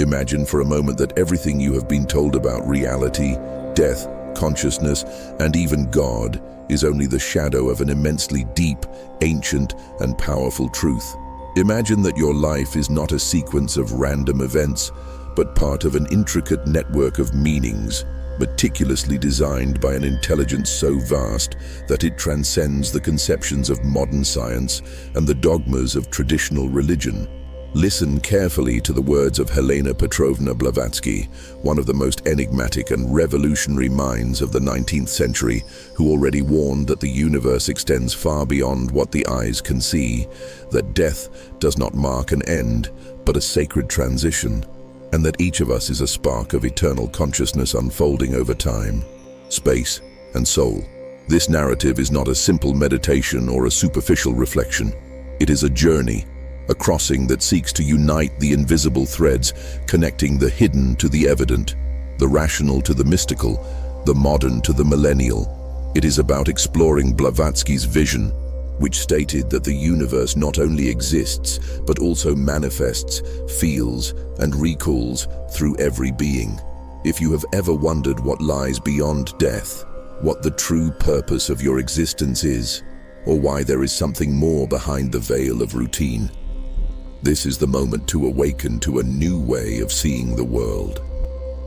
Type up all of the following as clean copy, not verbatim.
Imagine for a moment that everything you have been told about reality, death, consciousness, and even God is only the shadow of an immensely deep, ancient, and powerful truth. Imagine that your life is not a sequence of random events, but part of an intricate network of meanings, meticulously designed by an intelligence so vast that it transcends the conceptions of modern science and the dogmas of traditional religion. Listen carefully to the words of Helena Blavatsky, one of the most enigmatic and revolutionary minds of the 19th century, who already warned that the universe extends far beyond what the eyes can see, that death does not mark an end, but a sacred transition, and that each of us is a spark of eternal consciousness unfolding over time, space, and soul. This narrative is not a simple meditation or a superficial reflection. It is a journey, a crossing that seeks to unite the invisible threads connecting the hidden to the evident, the rational to the mystical, the modern to the millennial. It is about exploring Blavatsky's vision, which stated that the universe not only exists, but also manifests, feels, and recalls through every being. If you have ever wondered what lies beyond death, what the true purpose of your existence is, or why there is something more behind the veil of routine, this is the moment to awaken to a new way of seeing the world.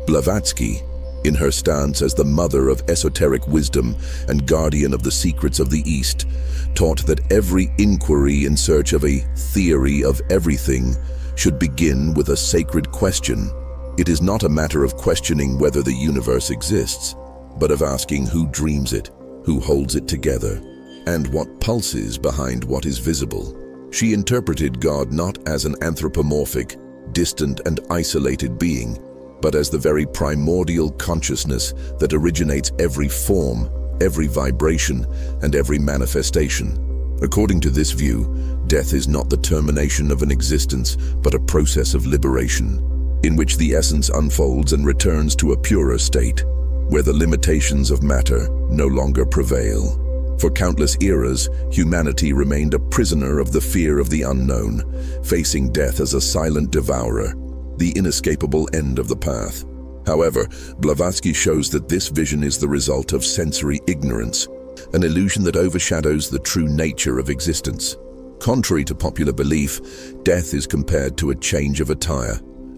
Blavatsky, in her stance as the mother of esoteric wisdom and guardian of the secrets of the East, taught that every inquiry in search of a theory of everything should begin with a sacred question. It is not a matter of questioning whether the universe exists, but of asking who dreams it, who holds it together, and what pulses behind what is visible. She interpreted God not as an anthropomorphic, distant and isolated being, but as the very primordial consciousness that originates every form, every vibration, and every manifestation. According to this view, death is not the termination of an existence, but a process of liberation, in which the essence unfolds and returns to a purer state, where the limitations of matter no longer prevail. For countless eras, humanity remained a prisoner of the fear of the unknown, facing death as a silent devourer, the inescapable end of the path. However, Blavatsky shows that this vision is the result of sensory ignorance, an illusion that overshadows the true nature of existence. Contrary to popular belief, death is compared to a change of attire,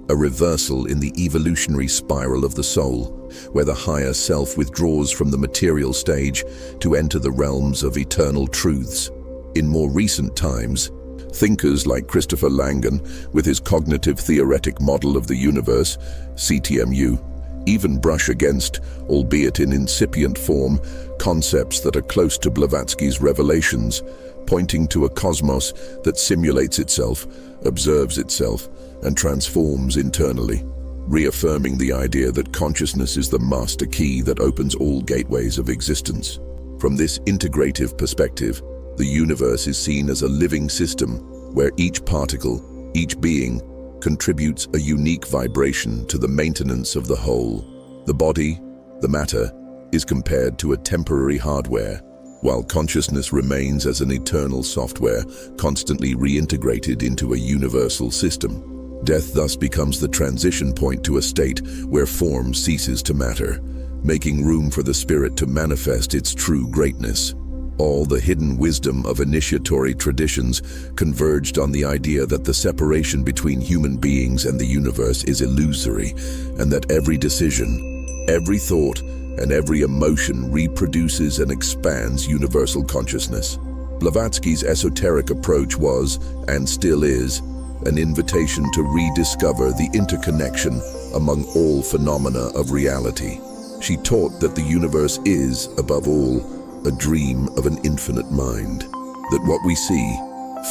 a reversal in the evolutionary spiral of the soul, where the higher self withdraws from the material stage to enter the realms of eternal truths. In more recent times, thinkers like Christopher Langan, with his cognitive theoretic model of the universe, CTMU, even brush against, albeit in incipient form, concepts that are close to Blavatsky's revelations, pointing to a cosmos that simulates itself, observes itself, and transforms internally, reaffirming the idea that consciousness is the master key that opens all gateways of existence. From this integrative perspective, the universe is seen as a living system where each particle, each being, contributes a unique vibration to the maintenance of the whole. The body, the matter, is compared to a temporary hardware, while consciousness remains as an eternal software constantly reintegrated into a universal system. Death thus becomes the transition point to a state where form ceases to matter, making room for the spirit to manifest its true greatness. All the hidden wisdom of initiatory traditions converged on the idea that the separation between human beings and the universe is illusory, and that every decision, every thought, and every emotion reproduces and expands universal consciousness. Blavatsky's esoteric approach was, and still is, an invitation to rediscover the interconnection among all phenomena of reality. She taught that the universe is, above all, a dream of an infinite mind, that what we see,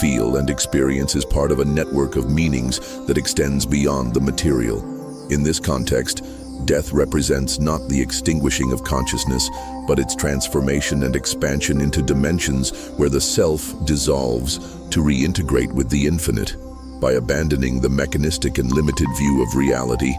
feel, and experience is part of a network of meanings that extends beyond the material. In this context, death represents not the extinguishing of consciousness, but its transformation and expansion into dimensions where the self dissolves to reintegrate with the infinite. By abandoning the mechanistic and limited view of reality,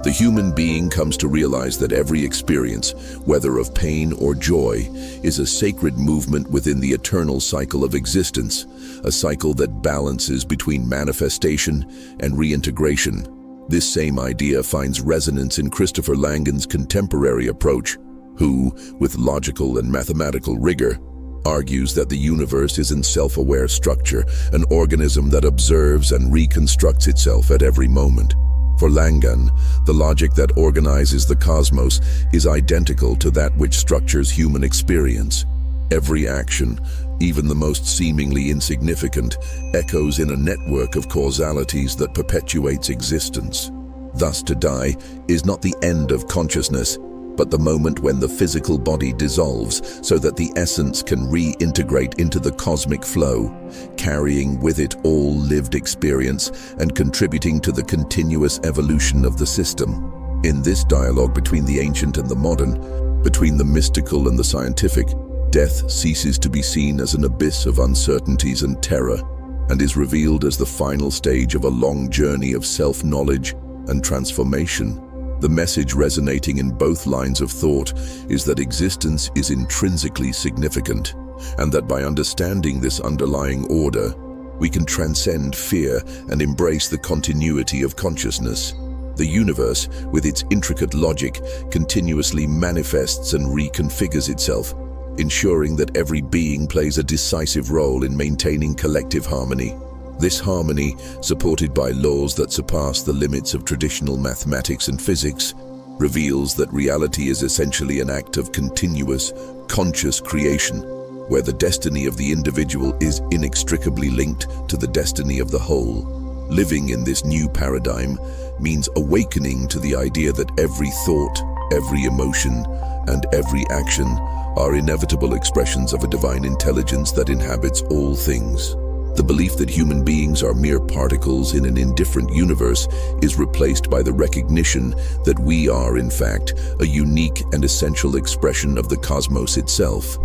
the human being comes to realize that every experience, whether of pain or joy, is a sacred movement within the eternal cycle of existence, a cycle that balances between manifestation and reintegration. This same idea finds resonance in Christopher Langan's contemporary approach, who, with logical and mathematical rigor, argues that the universe is in self-aware structure, an organism that observes and reconstructs itself at every moment. For Langan, the logic that organizes the cosmos is identical to that which structures human experience. Every action, even the most seemingly insignificant, echoes in a network of causalities that perpetuates existence. Thus, to die is not the end of consciousness, but the moment when the physical body dissolves so that the essence can reintegrate into the cosmic flow, carrying with it all lived experience and contributing to the continuous evolution of the system. In this dialogue between the ancient and the modern, between the mystical and the scientific, death ceases to be seen as an abyss of uncertainties and terror, and is revealed as the final stage of a long journey of self-knowledge and transformation. The message resonating in both lines of thought is that existence is intrinsically significant, and that by understanding this underlying order, we can transcend fear and embrace the continuity of consciousness. The universe, with its intricate logic, continuously manifests and reconfigures itself, ensuring that every being plays a decisive role in maintaining collective harmony. This harmony, supported by laws that surpass the limits of traditional mathematics and physics, reveals that reality is essentially an act of continuous, conscious creation, where the destiny of the individual is inextricably linked to the destiny of the whole. Living in this new paradigm means awakening to the idea that every thought, every emotion, and every action are inevitable expressions of a divine intelligence that inhabits all things. The belief that human beings are mere particles in an indifferent universe is replaced by the recognition that we are, in fact, a unique and essential expression of the cosmos itself.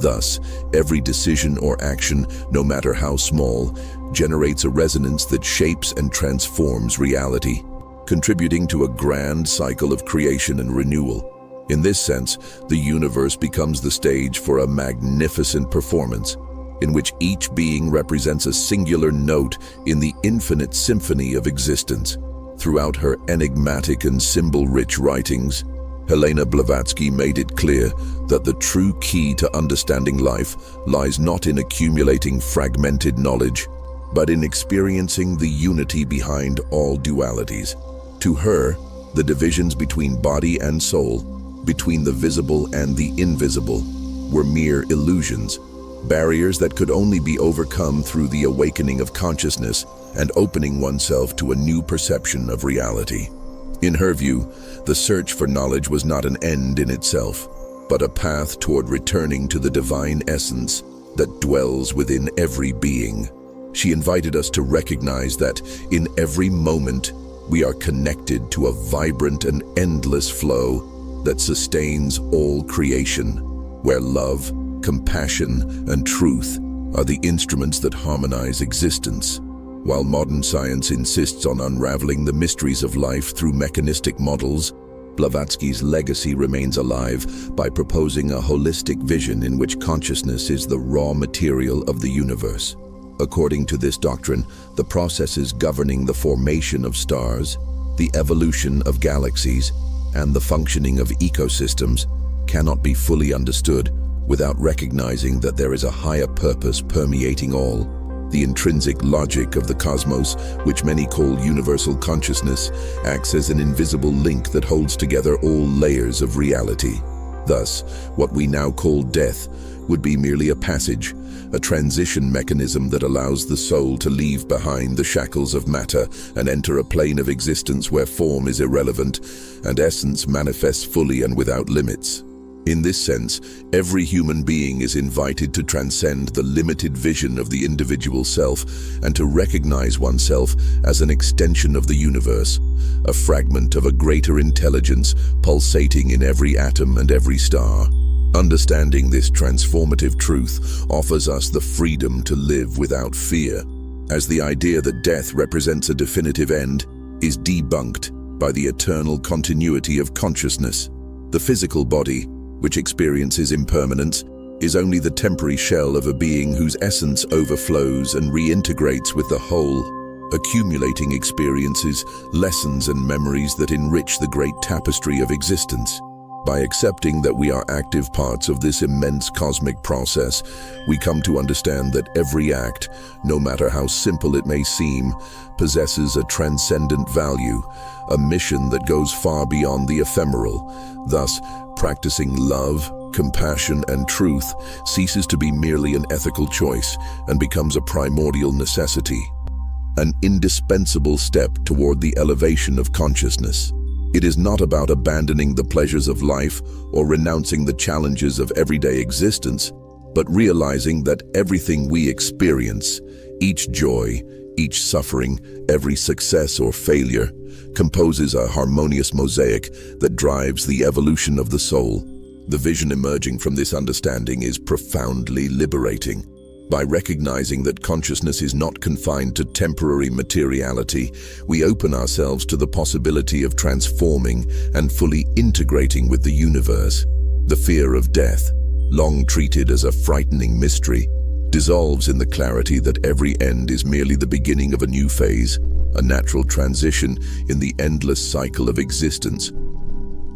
Thus, every decision or action, no matter how small, generates a resonance that shapes and transforms reality, contributing to a grand cycle of creation and renewal. In this sense, the universe becomes the stage for a magnificent performance, in which each being represents a singular note in the infinite symphony of existence. Throughout her enigmatic and symbol-rich writings, Helena Blavatsky made it clear that the true key to understanding life lies not in accumulating fragmented knowledge, but in experiencing the unity behind all dualities. To her, the divisions between body and soul, between the visible and the invisible, were mere illusions, barriers that could only be overcome through the awakening of consciousness and opening oneself to a new perception of reality. In her view, the search for knowledge was not an end in itself, but a path toward returning to the divine essence that dwells within every being. She invited us to recognize that in every moment we are connected to a vibrant and endless flow that sustains all creation, where love, compassion, and truth are the instruments that harmonize existence. While modern science insists on unraveling the mysteries of life through mechanistic models, Blavatsky's legacy remains alive by proposing a holistic vision in which consciousness is the raw material of the universe. According to this doctrine, the processes governing the formation of stars, the evolution of galaxies, and the functioning of ecosystems cannot be fully understood without recognizing that there is a higher purpose permeating all. The intrinsic logic of the cosmos, which many call universal consciousness, acts as an invisible link that holds together all layers of reality. Thus, what we now call death would be merely a passage, a transition mechanism that allows the soul to leave behind the shackles of matter and enter a plane of existence where form is irrelevant and essence manifests fully and without limits. In this sense, every human being is invited to transcend the limited vision of the individual self and to recognize oneself as an extension of the universe, a fragment of a greater intelligence pulsating in every atom and every star. Understanding this transformative truth offers us the freedom to live without fear, as the idea that death represents a definitive end is debunked by the eternal continuity of consciousness. The physical body, which experiences impermanence, is only the temporary shell of a being whose essence overflows and reintegrates with the whole, accumulating experiences, lessons and memories that enrich the great tapestry of existence. By accepting that we are active parts of this immense cosmic process, we come to understand that every act, no matter how simple it may seem, possesses a transcendent value, a mission that goes far beyond the ephemeral. Thus, practicing love, compassion, and truth ceases to be merely an ethical choice and becomes a primordial necessity, an indispensable step toward the elevation of consciousness. It is not about abandoning the pleasures of life or renouncing the challenges of everyday existence, but realizing that everything we experience, each joy, each suffering, every success or failure, composes a harmonious mosaic that drives the evolution of the soul. The vision emerging from this understanding is profoundly liberating. By recognizing that consciousness is not confined to temporary materiality, we open ourselves to the possibility of transforming and fully integrating with the universe. The fear of death, long treated as a frightening mystery, dissolves in the clarity that every end is merely the beginning of a new phase, a natural transition in the endless cycle of existence.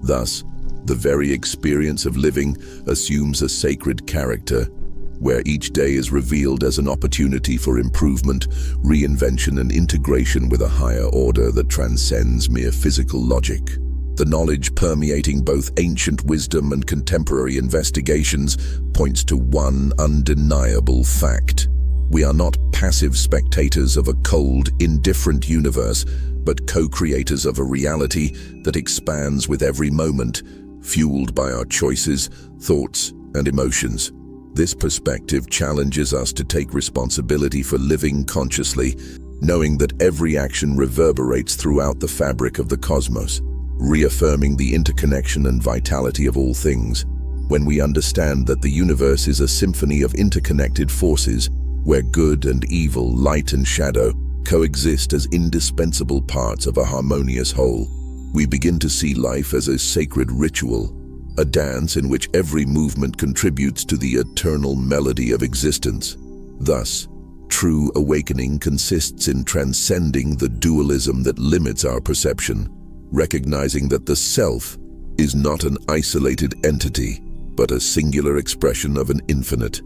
Thus, the very experience of living assumes a sacred character, where each day is revealed as an opportunity for improvement, reinvention, and integration with a higher order that transcends mere physical logic. The knowledge permeating both ancient wisdom and contemporary investigations points to one undeniable fact. We are not passive spectators of a cold, indifferent universe, but co-creators of a reality that expands with every moment, fueled by our choices, thoughts, and emotions. This perspective challenges us to take responsibility for living consciously, knowing that every action reverberates throughout the fabric of the cosmos, reaffirming the interconnection and vitality of all things. When we understand that the universe is a symphony of interconnected forces, where good and evil, light and shadow, coexist as indispensable parts of a harmonious whole, we begin to see life as a sacred ritual, a dance in which every movement contributes to the eternal melody of existence. Thus, true awakening consists in transcending the dualism that limits our perception, recognizing that the self is not an isolated entity, but a singular expression of an infinite,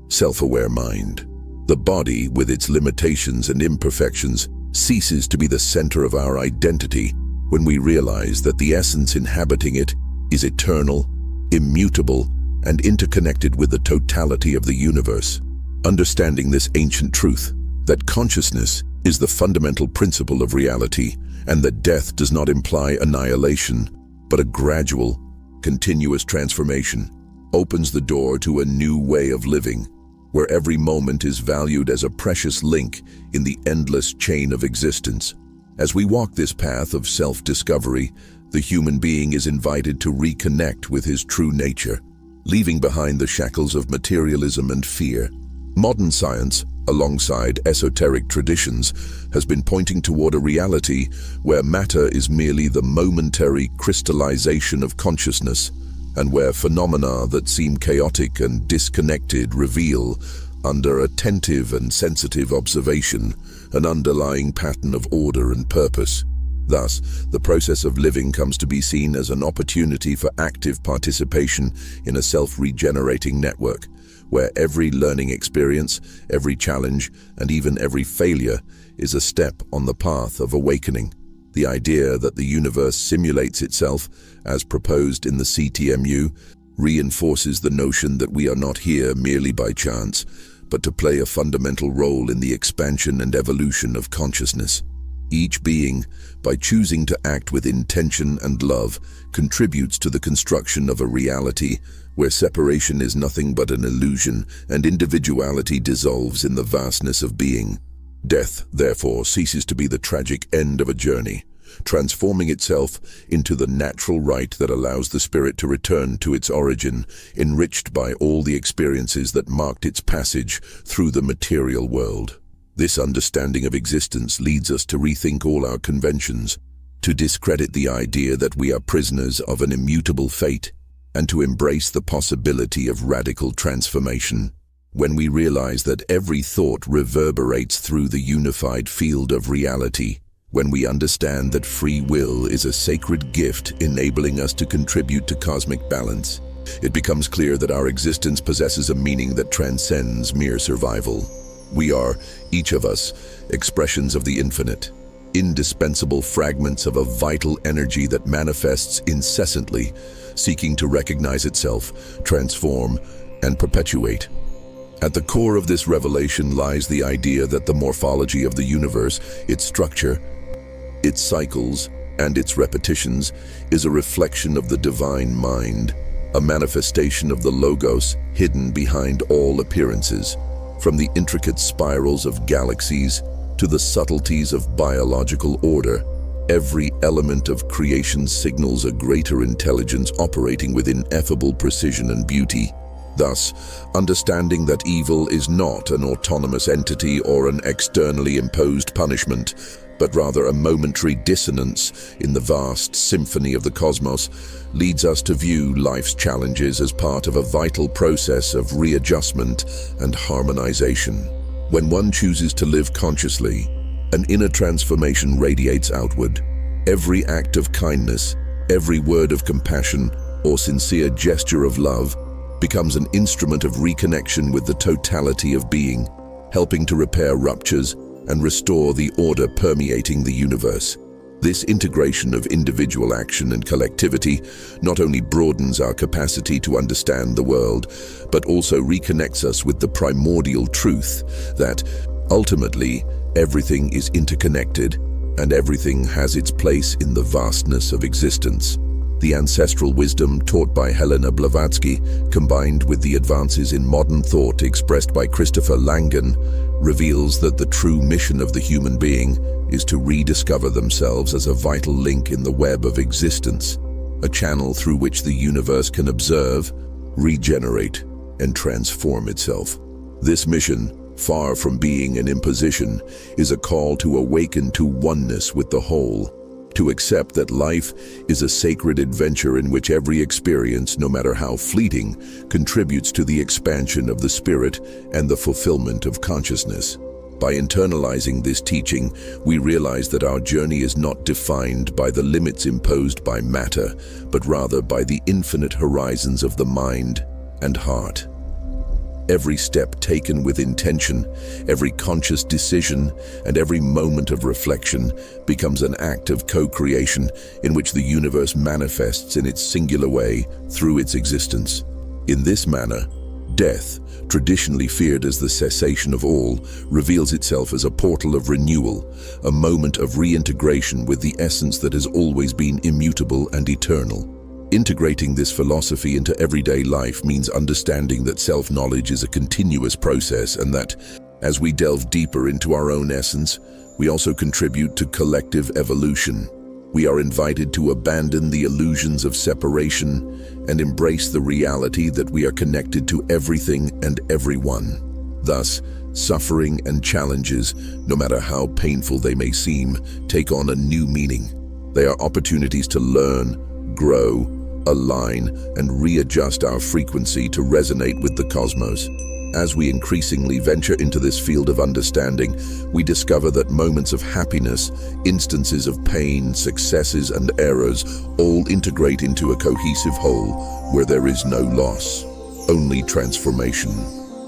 self-aware mind. The body, with its limitations and imperfections, ceases to be the center of our identity when we realize that the essence inhabiting it is eternal, immutable, and interconnected with the totality of the universe. Understanding this ancient truth, that consciousness is the fundamental principle of reality, and that death does not imply annihilation, but a gradual, continuous transformation, opens the door to a new way of living, where every moment is valued as a precious link in the endless chain of existence. As we walk this path of self-discovery, the human being is invited to reconnect with his true nature, leaving behind the shackles of materialism and fear. Modern science, alongside esoteric traditions, has been pointing toward a reality where matter is merely the momentary crystallization of consciousness, and where phenomena that seem chaotic and disconnected reveal, under attentive and sensitive observation, an underlying pattern of order and purpose. Thus, the process of living comes to be seen as an opportunity for active participation in a self-regenerating network, where every learning experience, every challenge, and even every failure is a step on the path of awakening. The idea that the universe simulates itself, as proposed in the CTMU, reinforces the notion that we are not here merely by chance, but to play a fundamental role in the expansion and evolution of consciousness. Each being, by choosing to act with intention and love, contributes to the construction of a reality where separation is nothing but an illusion and individuality dissolves in the vastness of being. Death, therefore, ceases to be the tragic end of a journey, transforming itself into the natural rite that allows the spirit to return to its origin, enriched by all the experiences that marked its passage through the material world. This understanding of existence leads us to rethink all our conventions, to discredit the idea that we are prisoners of an immutable fate, and to embrace the possibility of radical transformation. when we realize that every thought reverberates through the unified field of reality, when we understand that free will is a sacred gift enabling us to contribute to cosmic balance, it becomes clear that our existence possesses a meaning that transcends mere survival. We are, each of us, expressions of the infinite, indispensable fragments of a vital energy that manifests incessantly, seeking to recognize itself, transform, and perpetuate. At the core of this revelation lies the idea that the morphology of the universe, its structure, its cycles, and its repetitions, is a reflection of the divine mind, a manifestation of the logos hidden behind all appearances. From the intricate spirals of galaxies to the subtleties of biological order, every element of creation signals a greater intelligence operating with ineffable precision and beauty. Thus, understanding that evil is not an autonomous entity or an externally imposed punishment, but rather a momentary dissonance in the vast symphony of the cosmos, leads us to view life's challenges as part of a vital process of readjustment and harmonization. When one chooses to live consciously, an inner transformation radiates outward. Every act of kindness, every word of compassion, or sincere gesture of love becomes an instrument of reconnection with the totality of being, helping to repair ruptures and restore the order permeating the universe. This integration of individual action and collectivity not only broadens our capacity to understand the world, but also reconnects us with the primordial truth that, ultimately, everything is interconnected and everything has its place in the vastness of existence. The ancestral wisdom taught by Helena Blavatsky, combined with the advances in modern thought expressed by Christopher Langan, reveals that the true mission of the human being is to rediscover themselves as a vital link in the web of existence, a channel through which the universe can observe, regenerate, and transform itself. This mission, far from being an imposition, is a call to awaken to oneness with the whole, to accept that life is a sacred adventure in which every experience, no matter how fleeting, contributes to the expansion of the spirit and the fulfillment of consciousness. By internalizing this teaching, we realize that our journey is not defined by the limits imposed by matter, but rather by the infinite horizons of the mind and heart. Every step taken with intention, every conscious decision, and every moment of reflection becomes an act of co-creation in which the universe manifests in its singular way through its existence. In this manner, death, traditionally feared as the cessation of all, reveals itself as a portal of renewal, a moment of reintegration with the essence that has always been immutable and eternal. Integrating this philosophy into everyday life means understanding that self-knowledge is a continuous process and that, as we delve deeper into our own essence, we also contribute to collective evolution. We are invited to abandon the illusions of separation and embrace the reality that we are connected to everything and everyone. Thus, suffering and challenges, no matter how painful they may seem, take on a new meaning. They are opportunities to learn, grow, align, and readjust our frequency to resonate with the cosmos. As we increasingly venture into this field of understanding, we discover that moments of happiness, instances of pain, successes, and errors all integrate into a cohesive whole where there is no loss, only transformation.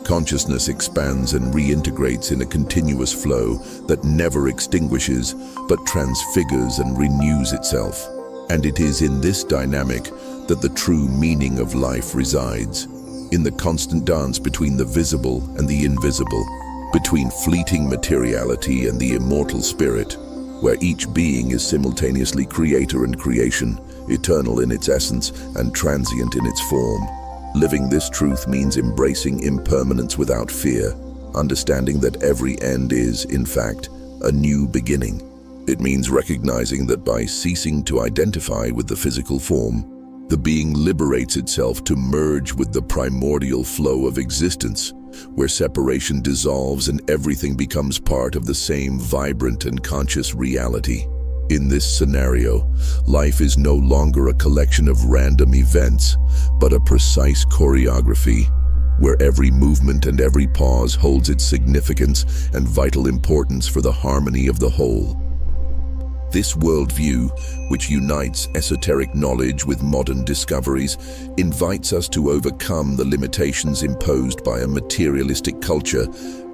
Consciousness expands and reintegrates in a continuous flow that never extinguishes, but transfigures and renews itself. And it is in this dynamic that the true meaning of life resides, in the constant dance between the visible and the invisible, between fleeting materiality and the immortal spirit, where each being is simultaneously creator and creation, eternal in its essence and transient in its form. Living this truth means embracing impermanence without fear, understanding that every end is, in fact, a new beginning. It means recognizing that by ceasing to identify with the physical form, the being liberates itself to merge with the primordial flow of existence, where separation dissolves and everything becomes part of the same vibrant and conscious reality. In this scenario, life is no longer a collection of random events, but a precise choreography, where every movement and every pause holds its significance and vital importance for the harmony of the whole. This worldview, which unites esoteric knowledge with modern discoveries, invites us to overcome the limitations imposed by a materialistic culture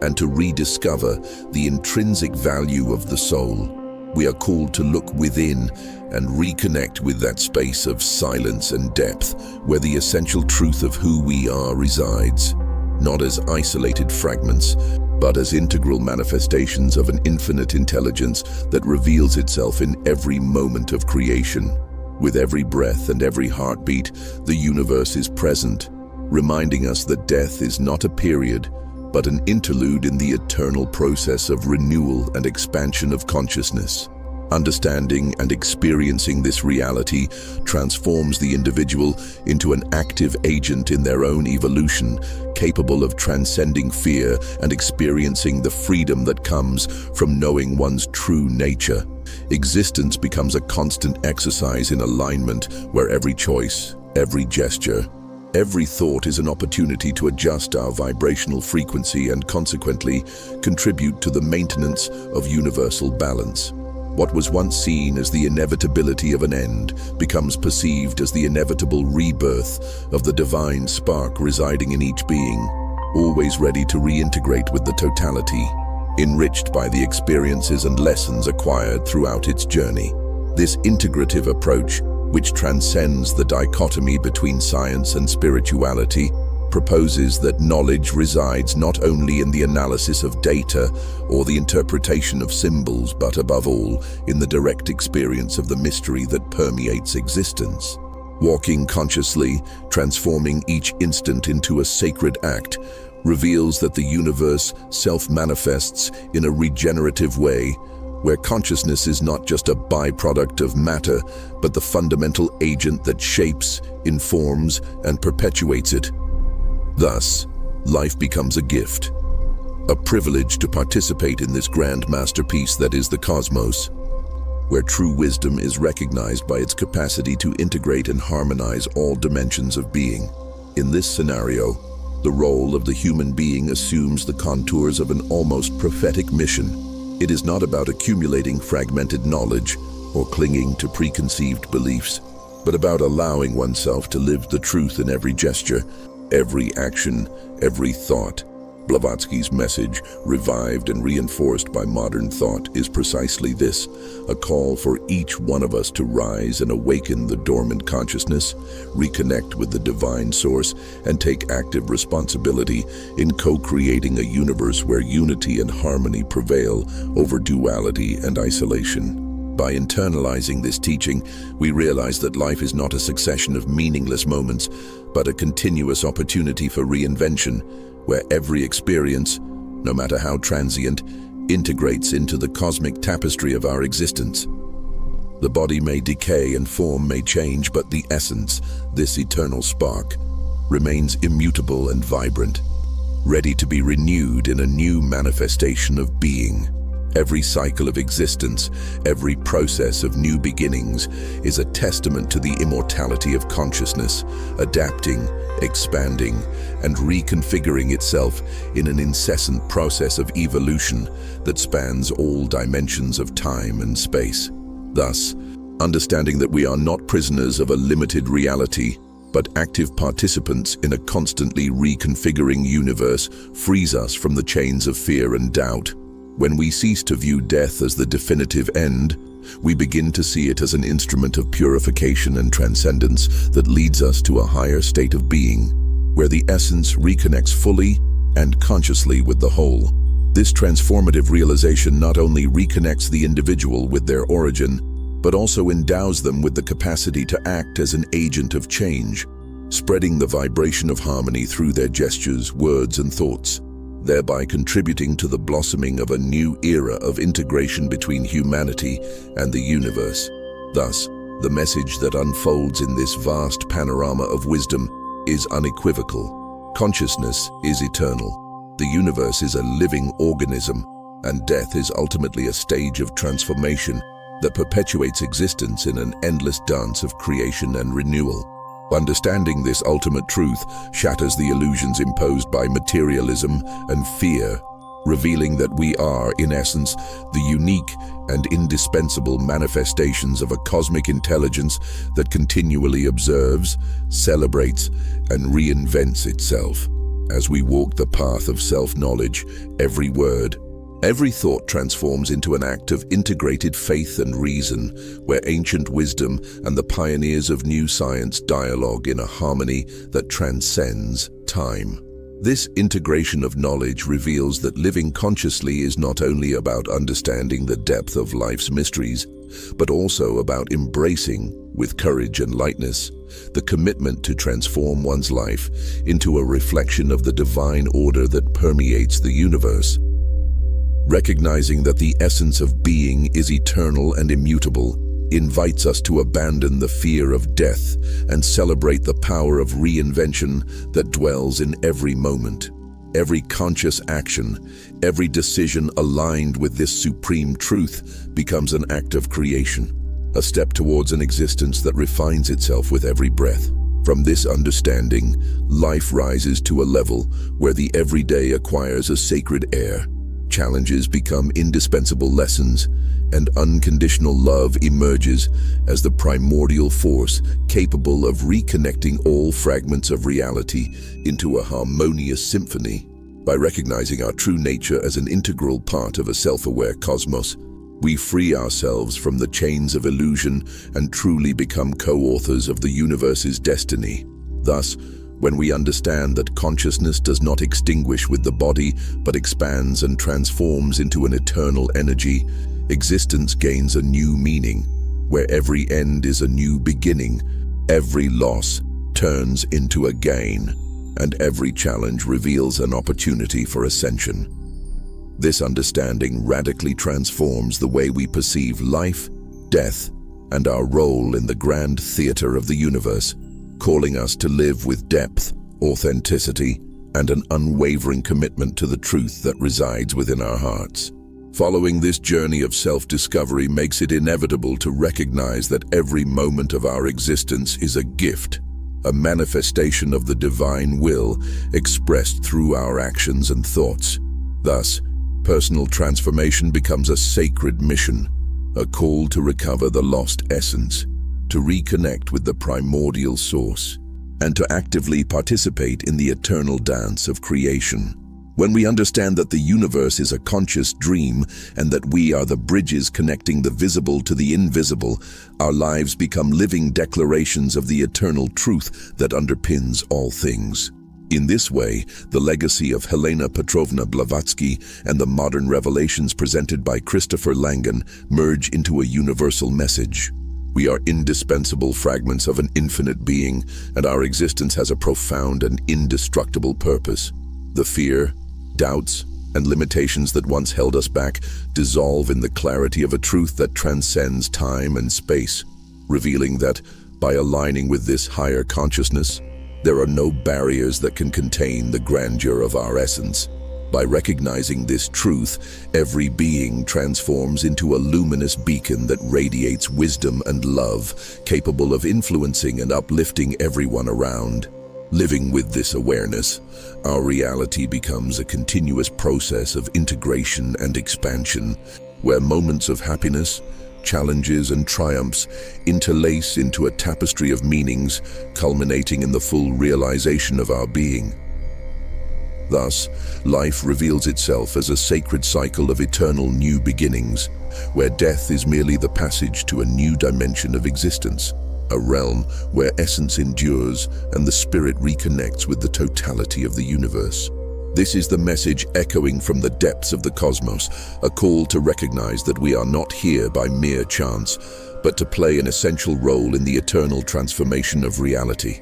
and to rediscover the intrinsic value of the soul. We are called to look within and reconnect with that space of silence and depth where the essential truth of who we are resides, not as isolated fragments, but as integral manifestations of an infinite intelligence that reveals itself in every moment of creation. With every breath and every heartbeat, the universe is present, reminding us that death is not a period, but an interlude in the eternal process of renewal and expansion of consciousness. Understanding and experiencing this reality transforms the individual into an active agent in their own evolution, capable of transcending fear and experiencing the freedom that comes from knowing one's true nature. Existence becomes a constant exercise in alignment where every choice, every gesture, every thought is an opportunity to adjust our vibrational frequency and consequently contribute to the maintenance of universal balance. What was once seen as the inevitability of an end becomes perceived as the inevitable rebirth of the divine spark residing in each being, always ready to reintegrate with the totality, enriched by the experiences and lessons acquired throughout its journey. This integrative approach, which transcends the dichotomy between science and spirituality, proposes that knowledge resides not only in the analysis of data or the interpretation of symbols, but above all, in the direct experience of the mystery that permeates existence. Walking consciously, transforming each instant into a sacred act, reveals that the universe self-manifests in a regenerative way, where consciousness is not just a byproduct of matter, but the fundamental agent that shapes, informs, and perpetuates it. Thus, life becomes a gift, a privilege to participate in this grand masterpiece that is the cosmos, where true wisdom is recognized by its capacity to integrate and harmonize all dimensions of being. In this scenario, the role of the human being assumes the contours of an almost prophetic mission. It is not about accumulating fragmented knowledge or clinging to preconceived beliefs, but about allowing oneself to live the truth in every gesture, every action, every thought. Blavatsky's message, revived and reinforced by modern thought, is precisely this: a call for each one of us to rise and awaken the dormant consciousness, reconnect with the divine source, and take active responsibility in co-creating a universe where unity and harmony prevail over duality and isolation. By internalizing this teaching, we realize that life is not a succession of meaningless moments, but a continuous opportunity for reinvention, where every experience, no matter how transient, integrates into the cosmic tapestry of our existence. The body may decay and form may change, but the essence, this eternal spark, remains immutable and vibrant, ready to be renewed in a new manifestation of being. Every cycle of existence, every process of new beginnings is a testament to the immortality of consciousness, adapting, expanding, and reconfiguring itself in an incessant process of evolution that spans all dimensions of time and space. Thus, understanding that we are not prisoners of a limited reality, but active participants in a constantly reconfiguring universe, frees us from the chains of fear and doubt. When we cease to view death as the definitive end, we begin to see it as an instrument of purification and transcendence that leads us to a higher state of being, where the essence reconnects fully and consciously with the whole. This transformative realization not only reconnects the individual with their origin, but also endows them with the capacity to act as an agent of change, spreading the vibration of harmony through their gestures, words, and thoughts, thereby contributing to the blossoming of a new era of integration between humanity and the universe. Thus, the message that unfolds in this vast panorama of wisdom is unequivocal. Consciousness is eternal. The universe is a living organism, and death is ultimately a stage of transformation that perpetuates existence in an endless dance of creation and renewal. Understanding this ultimate truth shatters the illusions imposed by materialism and fear, revealing that we are, in essence, the unique and indispensable manifestations of a cosmic intelligence that continually observes, celebrates, and reinvents itself. As we walk the path of self-knowledge, every word, every thought transforms into an act of integrated faith and reason, where ancient wisdom and the pioneers of new science dialogue in a harmony that transcends time. This integration of knowledge reveals that living consciously is not only about understanding the depth of life's mysteries, but also about embracing, with courage and lightness, the commitment to transform one's life into a reflection of the divine order that permeates the universe. Recognizing that the essence of being is eternal and immutable invites us to abandon the fear of death and celebrate the power of reinvention that dwells in every moment. Every conscious action, every decision aligned with this supreme truth becomes an act of creation, a step towards an existence that refines itself with every breath. From this understanding, life rises to a level where the everyday acquires a sacred air. Challenges become indispensable lessons, and unconditional love emerges as the primordial force capable of reconnecting all fragments of reality into a harmonious symphony. By recognizing our true nature as an integral part of a self-aware cosmos, we free ourselves from the chains of illusion and truly become co-authors of the universe's destiny. Thus, when we understand that consciousness does not extinguish with the body but expands and transforms into an eternal energy, existence gains a new meaning, where every end is a new beginning, every loss turns into a gain, and every challenge reveals an opportunity for ascension. This understanding radically transforms the way we perceive life, death, and our role in the grand theater of the universe, calling us to live with depth, authenticity, and an unwavering commitment to the truth that resides within our hearts. Following this journey of self-discovery makes it inevitable to recognize that every moment of our existence is a gift, a manifestation of the divine will expressed through our actions and thoughts. Thus, personal transformation becomes a sacred mission, a call to recover the lost essence, to reconnect with the primordial source, and to actively participate in the eternal dance of creation. When we understand that the universe is a conscious dream and that we are the bridges connecting the visible to the invisible, our lives become living declarations of the eternal truth that underpins all things. In this way, the legacy of Helena Blavatsky and the modern revelations presented by Christopher Langan merge into a universal message. We are indispensable fragments of an infinite being, and our existence has a profound and indestructible purpose. The fear, doubts, and limitations that once held us back dissolve in the clarity of a truth that transcends time and space, revealing that, by aligning with this higher consciousness, there are no barriers that can contain the grandeur of our essence. By recognizing this truth, every being transforms into a luminous beacon that radiates wisdom and love, capable of influencing and uplifting everyone around. Living with this awareness, our reality becomes a continuous process of integration and expansion, where moments of happiness, challenges, and triumphs interlace into a tapestry of meanings, culminating in the full realization of our being. Thus, life reveals itself as a sacred cycle of eternal new beginnings, where death is merely the passage to a new dimension of existence, a realm where essence endures and the spirit reconnects with the totality of the universe. This is the message echoing from the depths of the cosmos, a call to recognize that we are not here by mere chance, but to play an essential role in the eternal transformation of reality.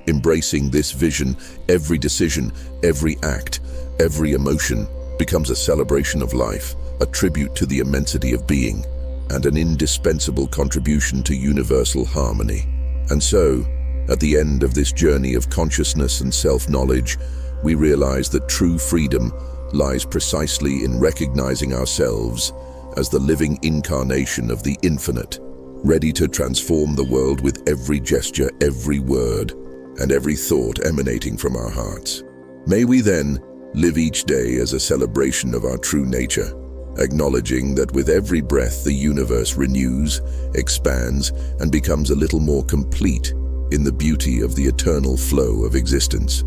Embracing this vision, every decision, every act, every emotion becomes a celebration of life, a tribute to the immensity of being, and an indispensable contribution to universal harmony. And so, at the end of this journey of consciousness and self-knowledge, we realize that true freedom lies precisely in recognizing ourselves as the living incarnation of the infinite, ready to transform the world with every gesture, every word, and every thought emanating from our hearts. May we then live each day as a celebration of our true nature, acknowledging that with every breath the universe renews, expands, and becomes a little more complete in the beauty of the eternal flow of existence.